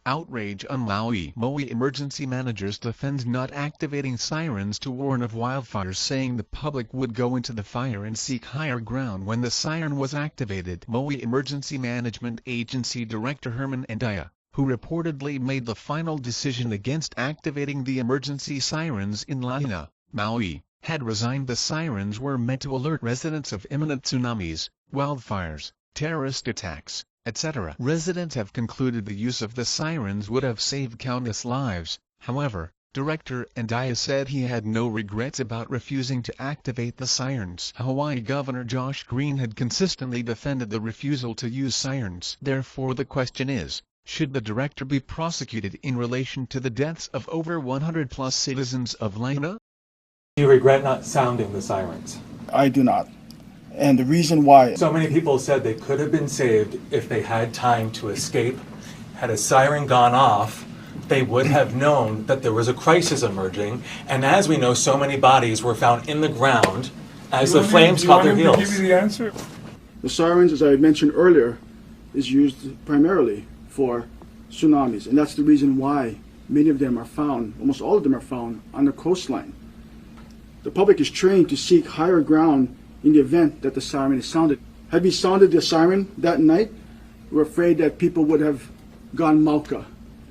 Outrage on Maui. Maui emergency managers defend not activating sirens to warn of wildfires, saying the public would go into the fire and seek higher ground when the siren was activated. Maui Emergency Management Agency Director Herman Andaya, who reportedly made the final decision against activating the emergency sirens in Lahaina, Maui, had resigned. The sirens were meant to alert residents of imminent tsunamis, wildfires, terrorist attacks, etc. Residents have concluded the use of the sirens would have saved countless lives. However, Director Andaya said he had no regrets about refusing to activate the sirens. Hawaii Governor Josh Green had consistently defended the refusal to use sirens. Therefore the question is, should the director be prosecuted in relation to the deaths of over 100 plus citizens of Lahaina? Do you regret not sounding the sirens? I do not. And the reason why... So many people said they could have been saved if they had time to escape. Had a siren gone off, they would have known that there was a crisis emerging. And as we know, so many bodies were found in the ground as the flames caught their heels. Give me the answer. The sirens, as I mentioned earlier, is used primarily for tsunamis. And that's the reason why many of them are found, almost all of them are found, on the coastline. The public is trained to seek higher ground in the event that the siren is sounded. Had we sounded the siren that night, we're afraid that people would have gone mauka.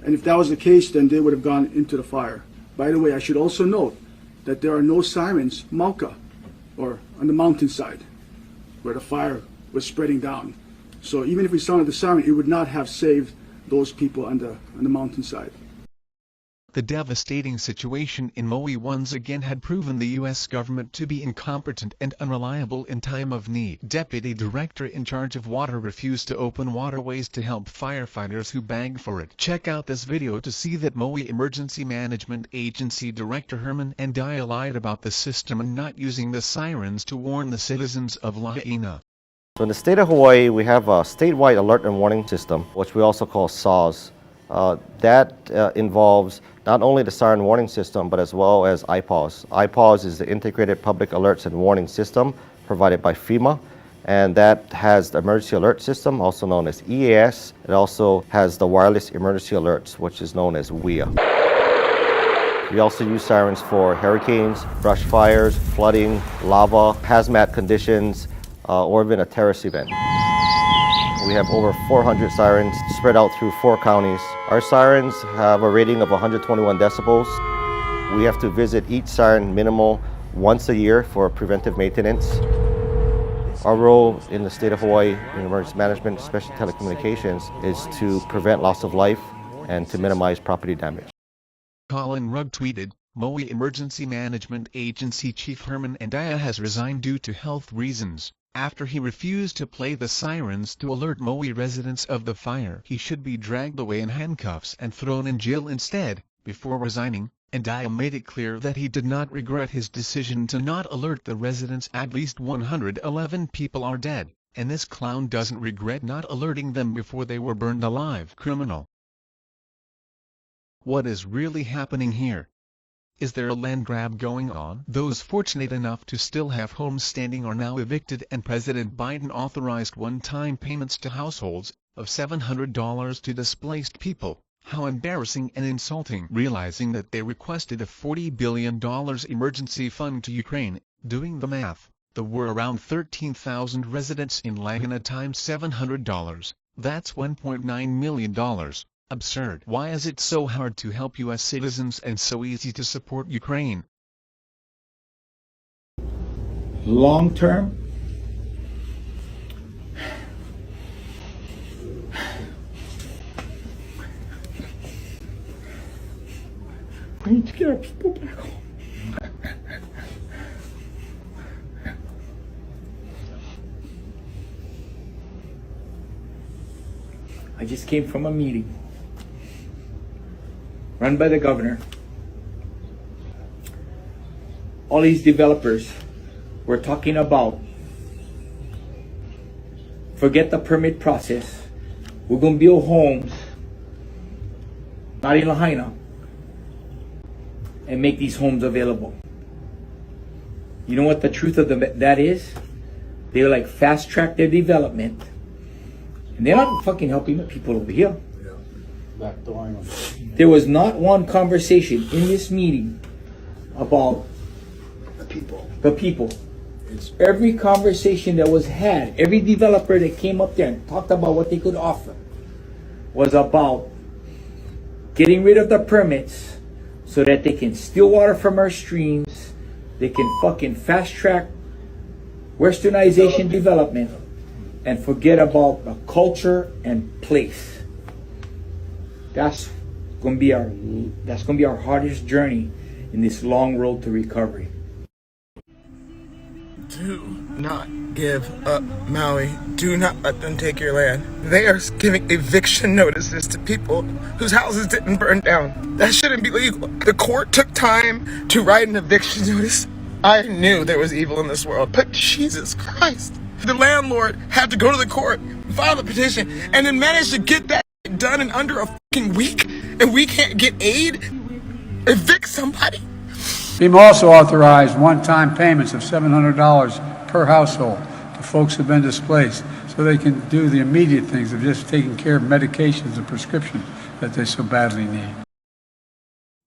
And if that was the case, then they would have gone into the fire. By the way, I should also note that there are no sirens mauka, or on the mountainside, where the fire was spreading down. So even if we sounded the siren, it would not have saved those people on the mountainside. The devastating situation in Maui once again had proven the U.S. government to be incompetent and unreliable in time of need. Deputy Director in charge of water refused to open waterways to help firefighters who begged for it. Check out this video to see that Maui Emergency Management Agency Director Herman Andaya lied about the system and not using the sirens to warn the citizens of Lahaina. So in the state of Hawaii, we have a statewide alert and warning system, which we also call SAWS. That involves not only the siren warning system, but as well as IPAWS. IPAWS is the Integrated Public Alerts and Warning System provided by FEMA, and that has the Emergency Alert System, also known as EAS. It also has the Wireless Emergency Alerts, which is known as WEA. We also use sirens for hurricanes, brush fires, flooding, lava, hazmat conditions, or even a terrorist event. We have over 400 sirens spread out through 4 counties. Our sirens have a rating of 121 decibels. We have to visit each siren minimal once a year for preventive maintenance. Our role in the state of Hawaii in emergency management, especially telecommunications, is to prevent loss of life and to minimize property damage. Colin Rugg tweeted, Maui Emergency Management Agency Chief Herman Andaya has resigned due to health reasons. After he refused to play the sirens to alert Maui residents of the fire, he should be dragged away in handcuffs and thrown in jail instead. Before resigning, Andaya made it clear that he did not regret his decision to not alert the residents. At least 111 people are dead, and this clown doesn't regret not alerting them before they were burned alive. Criminal. What is really happening here? Is there a land grab going on? Those fortunate enough to still have homes standing are now evicted, and President Biden authorized one-time payments to households of $700 to displaced people. How embarrassing and insulting. Realizing that they requested a $40 billion emergency fund to Ukraine, doing the math, there were around 13,000 residents in Lahaina times $700. That's $1.9 million. Absurd. Why is it so hard to help U.S. citizens and so easy to support Ukraine? Long term, I need to get up and go back home. I just came from a meeting run by the governor. All these developers were talking about, forget the permit process. We're going to build homes, not in Lahaina, and make these homes available. You know what the truth of that is? They were like fast track their development, and they're not fucking helping the people over here. There was not one conversation in this meeting about the people. Every conversation that was had, every developer that came up there and talked about what they could offer was about getting rid of the permits so that they can steal water from our streams, they can fucking fast track westernization development, and forget about the culture and place. That's gonna be our hardest journey in this long road to recovery. Do not give up Maui. Do not let them take your land. They are giving eviction notices to people whose houses didn't burn down. That shouldn't be legal. The court took time to write an eviction notice. I knew there was evil in this world, but Jesus Christ. The landlord had to go to the court, file a petition, and then managed to get that done in under a fucking week, and we can't get aid? Evict somebody? FEMA also authorized one-time payments of $700 per household to folks who've been displaced so they can do the immediate things of just taking care of medications and prescriptions that they so badly need.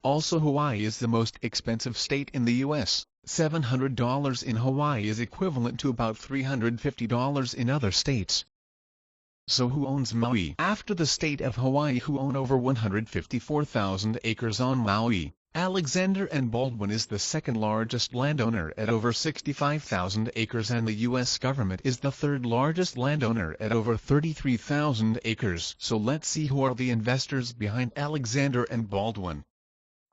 Also, Hawaii is the most expensive state in the U.S. $700 in Hawaii is equivalent to about $350 in other states. So who owns Maui? After the state of Hawaii, who own over 154,000 acres on Maui, Alexander and Baldwin is the second largest landowner at over 65,000 acres, and the U.S. government is the third largest landowner at over 33,000 acres. So let's see who are the investors behind Alexander and Baldwin.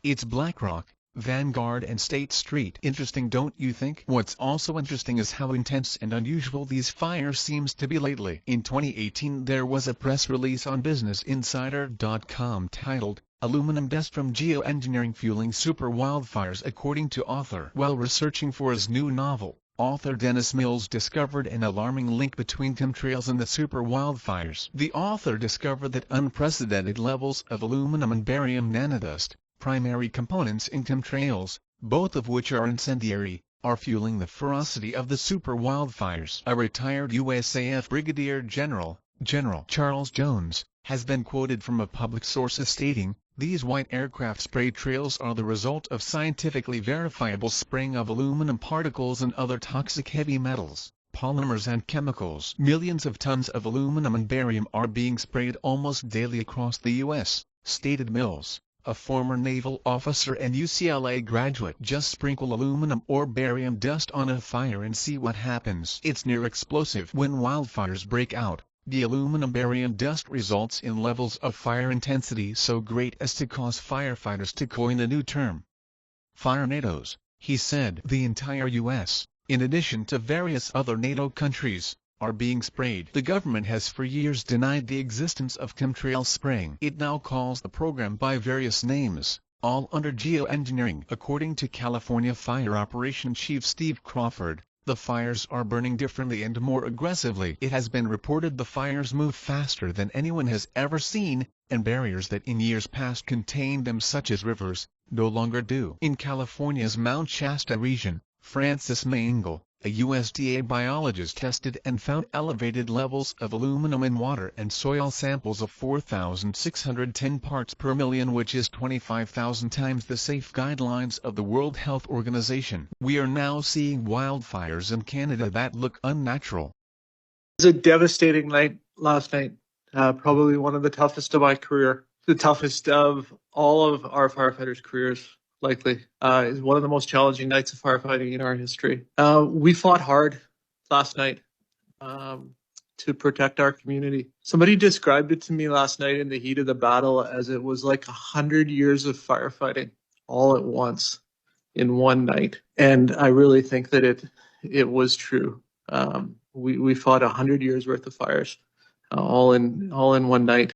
It's BlackRock, Vanguard and State Street. Interesting, don't you think? What's also interesting is how intense and unusual these fires seems to be lately. In 2018 there was a press release on BusinessInsider.com titled, "Aluminum Dust from Geoengineering Fueling Super Wildfires." According to author, while researching for his new novel, author Dennis Mills discovered an alarming link between chemtrails and the super wildfires. The author discovered that unprecedented levels of aluminum and barium nanodust, primary components in chemtrails, both of which are incendiary, are fueling the ferocity of the super wildfires. A retired USAF Brigadier General, General Charles Jones, has been quoted from a public source as stating, "These white aircraft spray trails are the result of scientifically verifiable spraying of aluminum particles and other toxic heavy metals, polymers and chemicals. Millions of tons of aluminum and barium are being sprayed almost daily across the U.S., stated Mills, a former naval officer and UCLA graduate. Just sprinkle aluminum or barium dust on a fire and see what happens. It's near explosive. When wildfires break out, the aluminum-barium dust results in levels of fire intensity so great as to cause firefighters to coin a new term, firenados, he said. The entire U.S., in addition to various other NATO countries, are being sprayed. The government has for years denied the existence of chemtrail spraying. It now calls the program by various names, all under geoengineering. According to California Fire Operation Chief Steve Crawford, the fires are burning differently and more aggressively. It has been reported the fires move faster than anyone has ever seen, and barriers that in years past contained them, such as rivers, no longer do. In California's Mount Shasta region, Francis Maingle, a USDA biologist, tested and found elevated levels of aluminum in water and soil samples of 4,610 parts per million, which is 25,000 times the safe guidelines of the World Health Organization. We are now seeing wildfires in Canada that look unnatural. It was a devastating night last night, probably one of the toughest of my career, the toughest of all of our firefighters' careers. Likely is one of the most challenging nights of firefighting in our history. We fought hard last night to protect our community. Somebody described it to me last night in the heat of the battle as it was like 100 years of firefighting all at once in one night. And I really think that it was true. We fought 100 years worth of fires all in one night.